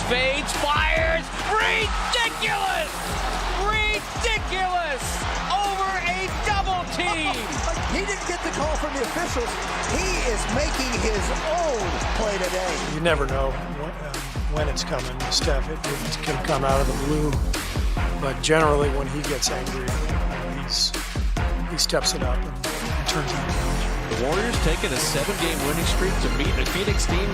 fades, fires. Ridiculous! Ridiculous! Over a double team. He didn't get the call from the officials. He is making his own play today. You never know when it's coming, Steph. It can come out of the blue. But generally, when he gets angry, he steps it up and turns on the bench. The Warriors taking a 7-game winning streak to meet a Phoenix team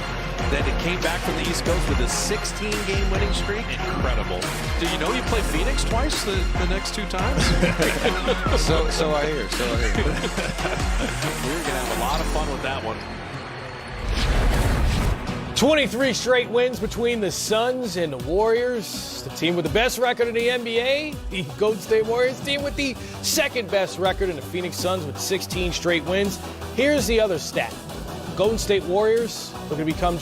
that it came back from the East Coast with a 16-game winning streak. Incredible. Do you know you play Phoenix twice the next 2 times? So I hear. We're going to have a lot of fun with that one. 23 straight wins between the Suns and the Warriors. The team with the best record in the NBA, the Golden State Warriors team with the second best record in the Phoenix Suns with 16 straight wins. Here's the other stat. Golden State Warriors are going to become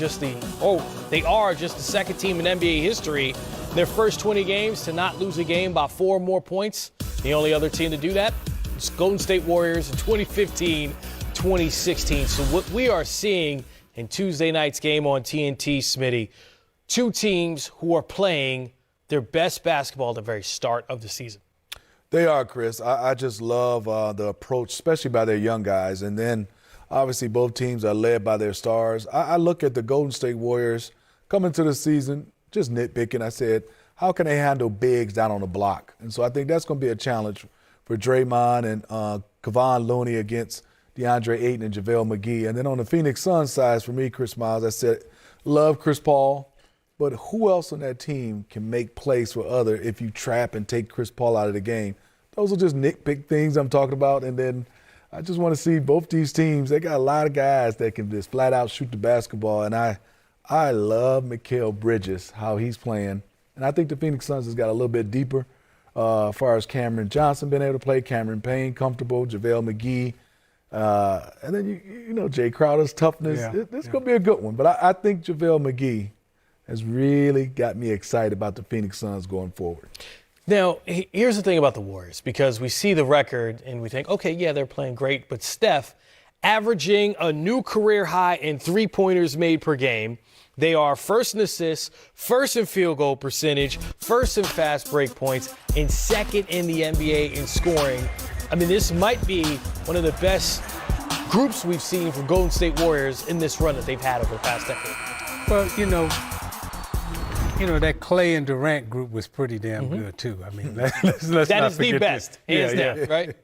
they are just the second team in NBA history in their first 20 games to not lose a game by 4 or more points. The only other team to do that is Golden State Warriors in 2015, 2016. So what we are seeing in Tuesday night's game on TNT, Smitty, 2 teams who are playing their best basketball at the very start of the season. They are, Chris. I just love the approach, especially by their young guys. And then, obviously, both teams are led by their stars. I look at the Golden State Warriors coming to the season, just nitpicking. I said, how can they handle bigs down on the block? And so I think that's going to be a challenge for Draymond and Kevon Looney against DeAndre Ayton and JaVale McGee. And then on the Phoenix Suns side, for me, Chris Miles, I said, love Chris Paul, but who else on that team can make plays for other if you trap and take Chris Paul out of the game? Those are just nitpick things I'm talking about. And then I just want to see both these teams. They got a lot of guys that can just flat out shoot the basketball. And I love Mikal Bridges, how he's playing. And I think the Phoenix Suns has got a little bit deeper as far as Cameron Johnson being able to play, Cameron Payne comfortable, JaVale McGee. And then, you know, Jay Crowder's toughness. Yeah, It's going to be a good one. But I think JaVale McGee has really got me excited about the Phoenix Suns going forward. Now, here's the thing about the Warriors, because we see the record and we think, okay, yeah, they're playing great. But Steph averaging a new career high in 3-pointers made per game. They are first in assists, first in field goal percentage, first in fast break points, and second in the NBA in scoring. I mean, this might be one of the best groups we've seen from Golden State Warriors in this run that they've had over the past decade. Well, you know, that Clay and Durant group was pretty damn good, too. I mean, let's that not is the forget best, hands down, right?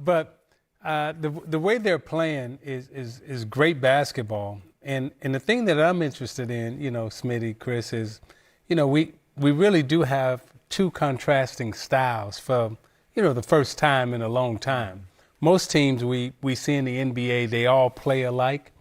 But the way they're playing is great basketball. And the thing that I'm interested in, you know, Smitty, Chris, is, you know, we really do have 2 contrasting styles for, you know, the first time in a long time. Most teams we see in the NBA, they all play alike.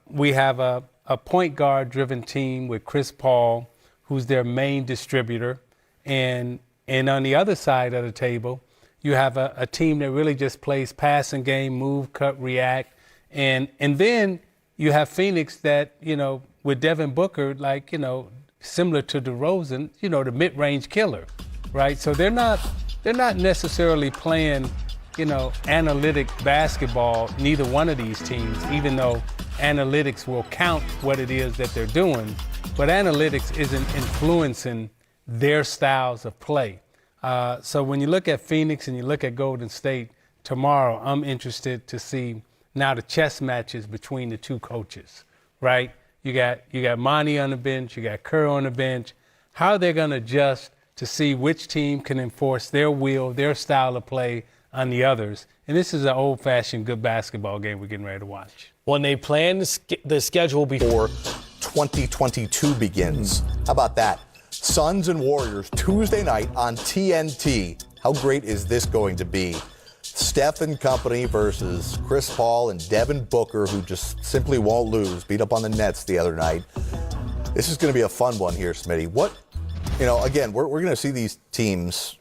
We have a point guard-driven team with Chris Paul, who's their main distributor. And on the other side of the table, you have a team that really just plays passing game, move, cut, react. And then you have Phoenix that, you know, with Devin Booker, like, you know, similar to DeRozan, you know, the mid-range killer, right? So they're not necessarily playing, you know, analytic basketball, neither one of these teams, even though analytics will count what it is that they're doing. But analytics isn't influencing their styles of play. So when you look at Phoenix and you look at Golden State tomorrow, I'm interested to see now the chess matches between the 2 coaches, right? You got Monty on the bench, you got Kerr on the bench. How they're going to adjust to see which team can enforce their will, their style of play on the others. And this is an old-fashioned good basketball game we're getting ready to watch. When they plan the schedule before 2022 begins. How about that? Suns and Warriors Tuesday night on TNT. How great is this going to be? Steph and company versus Chris Paul and Devin Booker, who just simply won't lose. Beat up on the Nets the other night. This is going to be a fun one here, Smitty. Again, we're going to see these teams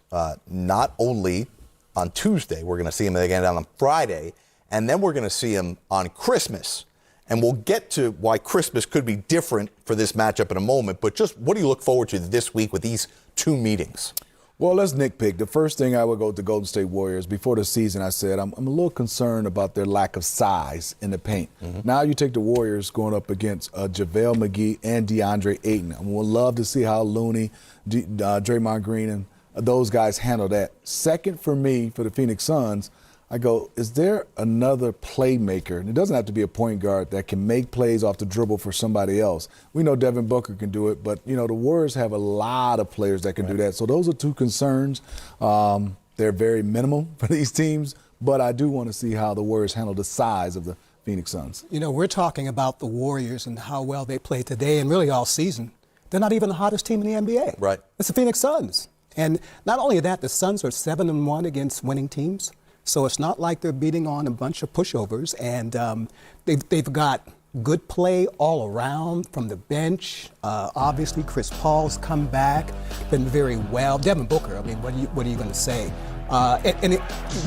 not only on Tuesday, we're going to see them again on Friday, and then we're going to see them on Christmas. And we'll get to why Christmas could be different for this matchup in a moment. But just what do you look forward to this week with these 2 meetings? Well, let's nitpick. The first thing I would go to Golden State Warriors before the season, I said I'm a little concerned about their lack of size in the paint. Now you take the Warriors going up against JaVale McGee and DeAndre Ayton. I would love to see how Looney, Draymond Green, and those guys handle that. Second for me, for the Phoenix Suns, I go, is there another playmaker? And it doesn't have to be a point guard that can make plays off the dribble for somebody else. We know Devin Booker can do it, but, the Warriors have a lot of players that can do that. So those are two concerns. They're very minimal for these teams, but I do want to see how the Warriors handle the size of the Phoenix Suns. We're talking about the Warriors and how well they played today and really all season. They're not even the hottest team in the NBA. Right. It's the Phoenix Suns. And not only that, the Suns are 7-1 against winning teams. So it's not like they're beating on a bunch of pushovers, and they've got good play all around from the bench. Obviously, Chris Paul's come back, been very well. Devin Booker, I mean, what are you going to say?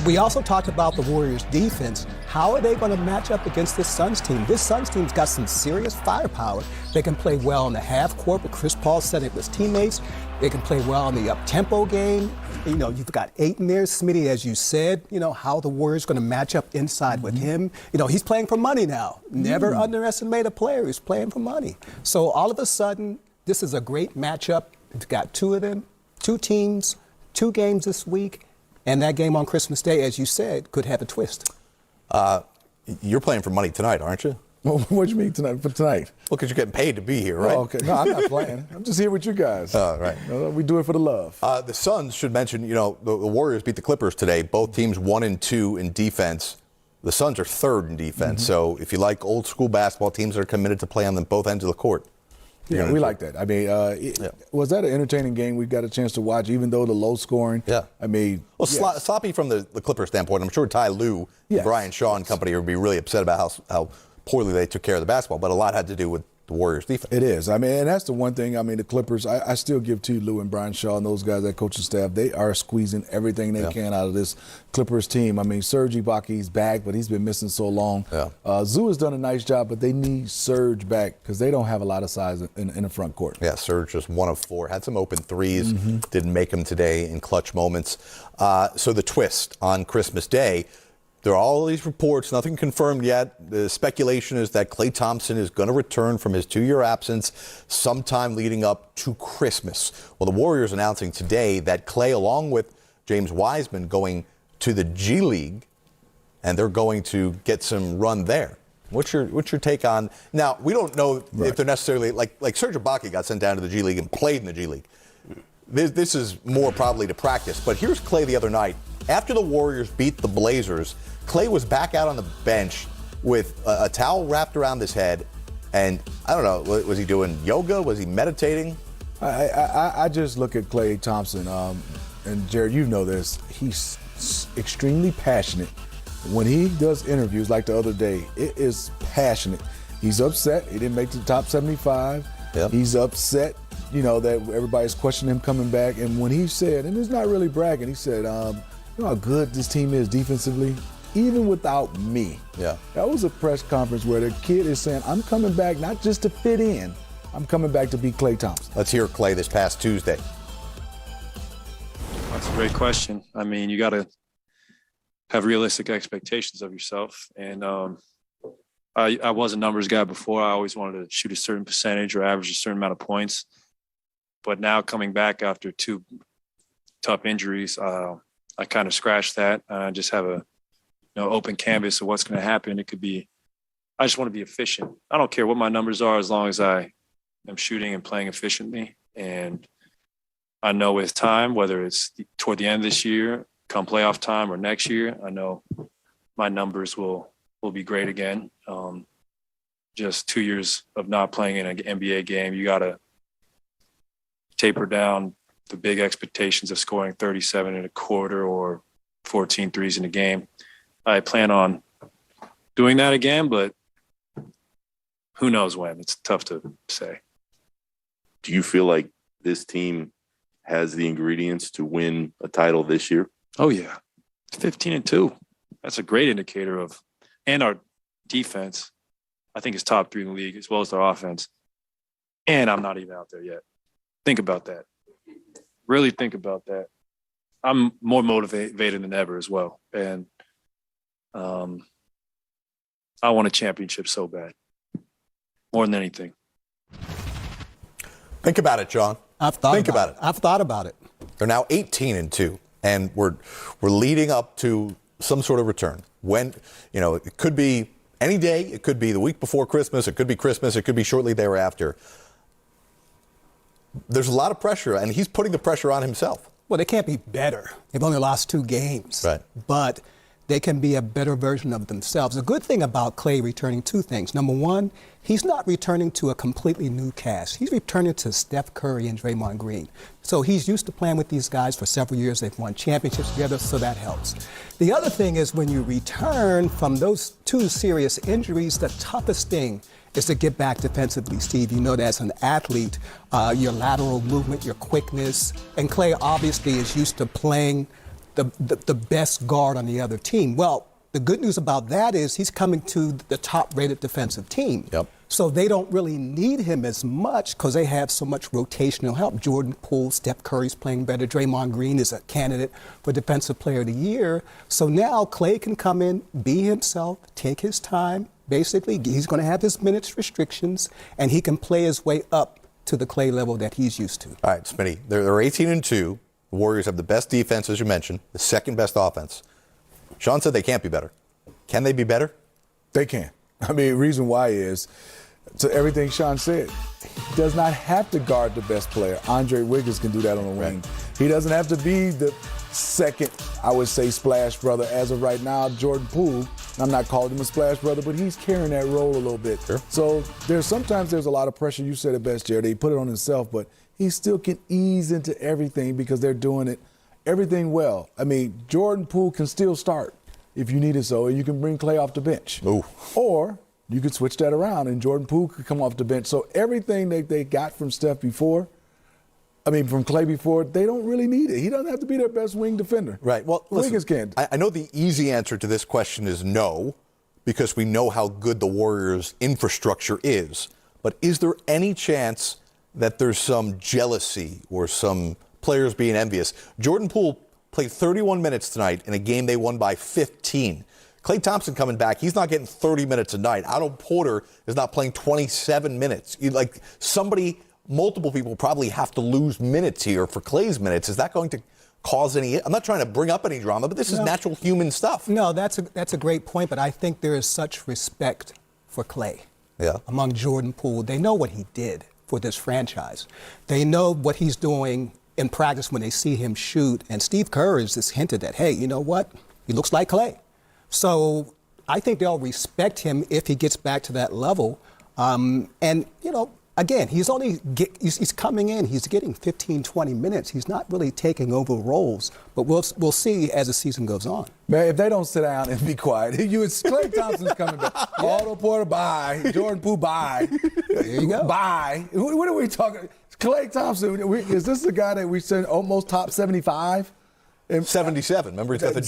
We also talked about the Warriors' defense. How are they going to match up against this Suns team? This Suns team's got some serious firepower. They can play well in the half court, but Chris Paul said it with his teammates. They can play well in the up-tempo game. You've got Ayton there, Smitty, as you said. How the Warriors going to match up inside with him. He's playing for money now. Never underestimate a player who's playing for money. So all of a sudden, this is a great matchup. You've got two of them, two teams, 2 games this week. And that game on Christmas Day, as you said, could have a twist. You're playing for money tonight, aren't you? Well, what do you mean tonight? For tonight? Well, because you're getting paid to be here, right? Oh, okay. No, I'm not playing. I'm just here with you guys. Right. We do it for the love. The Suns should mention, the Warriors beat the Clippers today. Both teams 1-2 in defense. The Suns are 3rd in defense. So if you like old school basketball, teams that are committed to play on both ends of the court. Yeah, we like that. I mean, was that an entertaining game we got a chance to watch, even though the low scoring? Yeah. I mean, well, sloppy from the Clipper standpoint. I'm sure Ty Lue, Brian Shaw and company would be really upset about how poorly they took care of the basketball, but a lot had to do with the Warriors' defense. It is. I mean, and that's the one thing. I mean, the Clippers, I still give T. Lue and Brian Shaw and those guys, that coaching staff, they are squeezing everything they can out of this Clippers team. I mean, Serge Ibaka's back, but he's been missing so long. Yeah. Zoo has done a nice job, but they need Serge back because they don't have a lot of size in the front court. Yeah, Serge just 1 of 4. Had some open threes, didn't make them today in clutch moments. So the twist on Christmas Day, there are all these reports, nothing confirmed yet. The speculation is that Klay Thompson is going to return from his 2-year absence sometime leading up to Christmas. Well, the Warriors announcing today that Klay, along with James Wiseman, going to the G League, and they're going to get some run there. What's your take on? Now, we don't know if they're necessarily like Serge Ibaka got sent down to the G League and played in the G League. This is more probably to practice. But here's Klay the other night. After the Warriors beat the Blazers, Klay was back out on the bench with a towel wrapped around his head, and I don't know, was he doing yoga? Was he meditating? I just look at Klay Thompson, and Jared, you know this. He's extremely passionate. When he does interviews like the other day, it is passionate. He's upset. He didn't make the top 75. Yep. He's upset, that everybody's questioning him coming back. And when he said, and it's not really bragging, he said, you know how good this team is defensively? Even without me. Yeah. That was a press conference where the kid is saying, I'm coming back not just to fit in, I'm coming back to be Klay Thompson. Let's hear Klay this past Tuesday. That's a great question. I mean, you got to have realistic expectations of yourself. And I was a numbers guy before. I always wanted to shoot a certain percentage or average a certain amount of points. But now coming back after 2 tough injuries, I kind of scratched that. I just have a open canvas of what's going to happen. It could be, I just want to be efficient. I don't care what my numbers are as long as I am shooting and playing efficiently. And I know with time, whether it's toward the end of this year, come playoff time, or next year, I know my numbers will be great again. Just 2 years of not playing in an NBA game, you got to taper down the big expectations of scoring 37 in a quarter or 14 threes in a game. I plan on doing that again, but who knows when? It's tough to say. Do you feel like this team has the ingredients to win a title this year? Oh, yeah. 15-2. That's a great indicator of, and our defense, I think, is top 3 in the league, as well as our offense. And I'm not even out there yet. Think about that. Really think about that. I'm more motivated than ever as well. And I want a championship so bad, more than anything. Think about it, John. I've thought about it. They're now 18-2, and we're leading up to some sort of return. When, it could be any day. It could be the week before Christmas. It could be Christmas. It could be shortly thereafter. There's a lot of pressure, and he's putting the pressure on himself. Well, they can't be better. They've only lost 2 games. Right. But they can be a better version of themselves. The good thing about Clay returning, 2 things. Number one, he's not returning to a completely new cast. He's returning to Steph Curry and Draymond Green. So he's used to playing with these guys for several years. They've won championships together, so that helps. The other thing is when you return from those 2 serious injuries, the toughest thing is to get back defensively. Steve, you know that as an athlete, your lateral movement, your quickness, and Clay obviously is used to playing the best guard on the other team. Well, the good news about that is he's coming to the top-rated defensive team. Yep. So they don't really need him as much because they have so much rotational help. Jordan Poole, Steph Curry's playing better. Draymond Green is a candidate for Defensive Player of the Year. So now Clay can come in, be himself, take his time. Basically, he's going to have his minutes restrictions, and he can play his way up to the Clay level that he's used to. All right, Smitty, they're 18-2. The Warriors have the best defense, as you mentioned, the second best offense. Sean said they can't be better. Can they be better? They can. I mean, the reason why is, to everything Sean said, he does not have to guard the best player. Andre Wiggins can do that on the wing. He doesn't have to be the second, I would say, splash brother. As of right now, Jordan Poole, I'm not calling him a splash brother, but he's carrying that role a little bit. Sure. So sometimes there's a lot of pressure. You said it best, Jared. He put it on himself, but he still can ease into everything because they're doing everything well. I mean, Jordan Poole can still start if you need it so, and you can bring Clay off the bench. Ooh. Or you could switch that around, and Jordan Poole could come off the bench. So everything that they got from from Clay before, they don't really need it. He doesn't have to be their best wing defender. Right. Well, listen, Wiggins can. I know the easy answer to this question is no, because we know how good the Warriors' infrastructure is. But is there any chance that there's some jealousy or some players being envious? Jordan Poole played 31 minutes tonight in a game they won by 15. Klay Thompson coming back, he's not getting 30 minutes a night. Otto Porter is not playing 27 minutes. Multiple people probably have to lose minutes here for Klay's minutes. Is that going to cause any? I'm not trying to bring up any drama, but this is natural human stuff. No, that's a great point, but I think there is such respect for Clay among Jordan Poole. They know what he did for this franchise. They know what he's doing in practice when they see him shoot. And Steve Kerr has just hinted that, hey, you know what? He looks like Clay. So I think they'll respect him if he gets back to that level. Again, he's coming in, he's getting 15, 20 minutes. He's not really taking over roles, but we'll see as the season goes on. Man, if they don't sit down and be quiet, Klay Thompson's coming back. Otto Porter, bye. Jordan Poole, bye. There you go. Bye. What are we talking? Klay Thompson, is this the guy that we said almost top 75? 77. Remember, he's got the